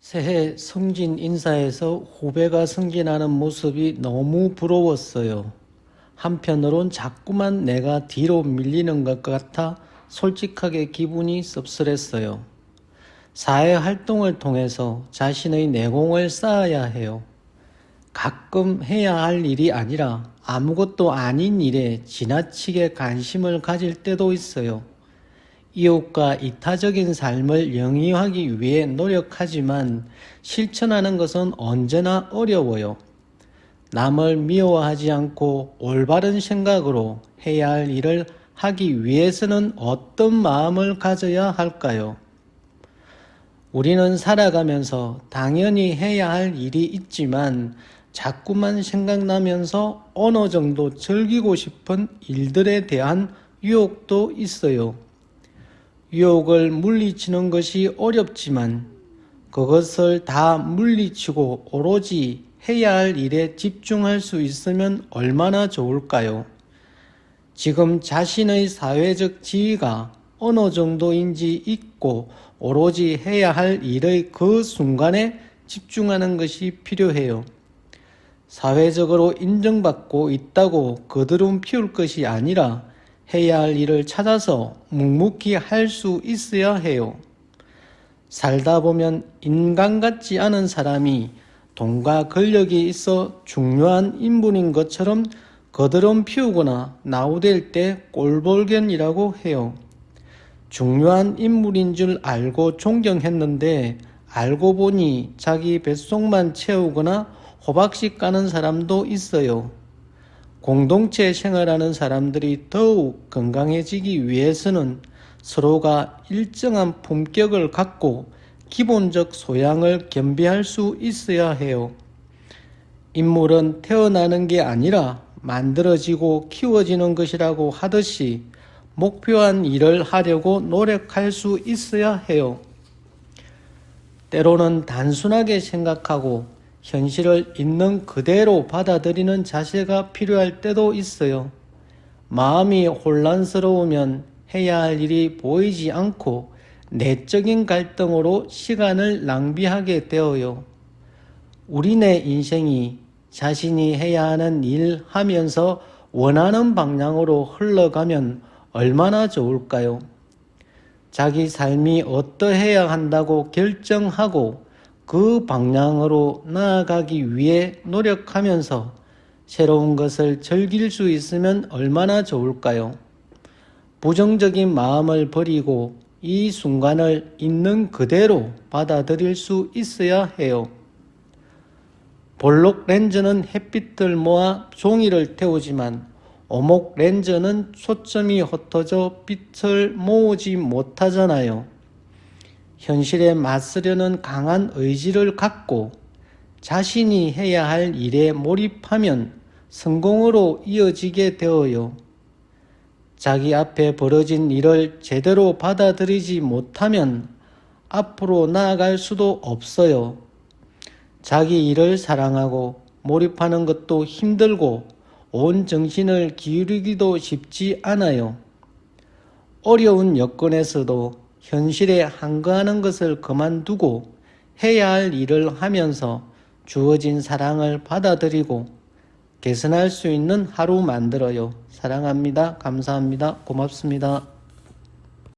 새해 승진 인사에서 후배가 승진하는 모습이 너무 부러웠어요. 한편으론 자꾸만 내가 뒤로 밀리는 것 같아 솔직하게 기분이 씁쓸했어요. 사회 활동을 통해서 자신의 내공을 쌓아야 해요. 가끔 해야 할 일이 아니라 아무것도 아닌 일에 지나치게 관심을 가질 때도 있어요. 이웃과 이타적인 삶을 영위하기 위해 노력하지만 실천하는 것은 언제나 어려워요. 남을 미워하지 않고 올바른 생각으로 해야 할 일을 하기 위해서는 어떤 마음을 가져야 할까요? 우리는 살아가면서 당연히 해야 할 일이 있지만 자꾸만 생각나면서 어느 정도 즐기고 싶은 일들에 대한 유혹도 있어요. 유혹을 물리치는 것이 어렵지만 그것을 다 물리치고 오로지 해야 할 일에 집중할 수 있으면 얼마나 좋을까요? 지금 자신의 사회적 지위가 어느 정도인지 잊고 오로지 해야 할 일의 그 순간에 집중하는 것이 필요해요. 사회적으로 인정받고 있다고 거드름 피울 것이 아니라 해야 할 일을 찾아서 묵묵히 할 수 있어야 해요. 살다 보면 인간 같지 않은 사람이 돈과 권력이 있어 중요한 인물인 것처럼 거드름 피우거나 나우댈 때 꼴불견이라고 해요. 중요한 인물인 줄 알고 존경했는데 알고 보니 자기 뱃속만 채우거나 호박씨 까는 사람도 있어요. 공동체 생활하는 사람들이 더욱 건강해지기 위해서는 서로가 일정한 품격을 갖고 기본적 소양을 겸비할 수 있어야 해요. 인물은 태어나는 게 아니라 만들어지고 키워지는 것이라고 하듯이 목표한 일을 하려고 노력할 수 있어야 해요. 때로는 단순하게 생각하고 현실을 있는 그대로 받아들이는 자세가 필요할 때도 있어요. 마음이 혼란스러우면 해야 할 일이 보이지 않고 내적인 갈등으로 시간을 낭비하게 되어요. 우리네 인생이 자신이 해야 하는 일 하면서 원하는 방향으로 흘러가면 얼마나 좋을까요? 자기 삶이 어떠해야 한다고 결정하고 그 방향으로 나아가기 위해 노력하면서 새로운 것을 즐길 수 있으면 얼마나 좋을까요? 부정적인 마음을 버리고 이 순간을 있는 그대로 받아들일 수 있어야 해요. 볼록 렌즈는 햇빛을 모아 종이를 태우지만 오목 렌즈는 초점이 흩어져 빛을 모으지 못하잖아요. 현실에 맞서려는 강한 의지를 갖고 자신이 해야 할 일에 몰입하면 성공으로 이어지게 되어요. 자기 앞에 벌어진 일을 제대로 받아들이지 못하면 앞으로 나아갈 수도 없어요. 자기 일을 사랑하고 몰입하는 것도 힘들고 온 정신을 기울이기도 쉽지 않아요. 어려운 여건에서도 현실에 한거하는 것을 그만두고 해야 할 일을 하면서 주어진 사랑을 받아들이고 개선할 수 있는 하루 만들어요. 사랑합니다. 감사합니다. 고맙습니다.